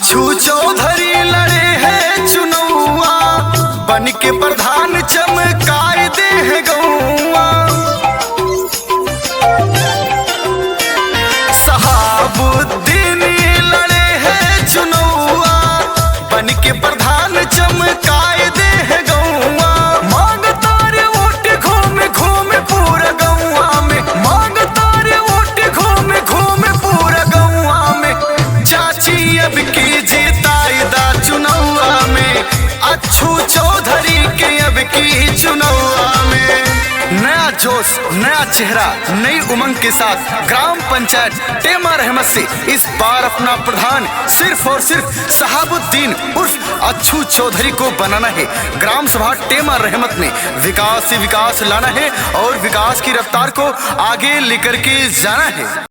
अच्छू चौधरी लड़े हैं चुनौआ, बन के प्रधान चमकाए दे है गौआ। शहाबुद्दीन लड़े हैं चुनौआ, बन के प्रधान चमकाए दे है गौआ। मांग तारे वोट घूम घूम पूरा गौआ में, मांग तारे वोट घूम घूम पूरा गौआ में। चाची अब की जीताई दा चुनौआ में, अच्छू चौधरी के अब की चुनौआ में। नया जोश, नया चेहरा, नई उमंग के साथ ग्राम पंचायत टेमा रहमत से इस बार अपना प्रधान सिर्फ और सिर्फ शहाबुद्दीन उर्फ अच्छू चौधरी को बनाना है। ग्राम सभा टेमा रहमत में विकास से विकास लाना है और विकास की रफ्तार को आगे लेकर के जाना है।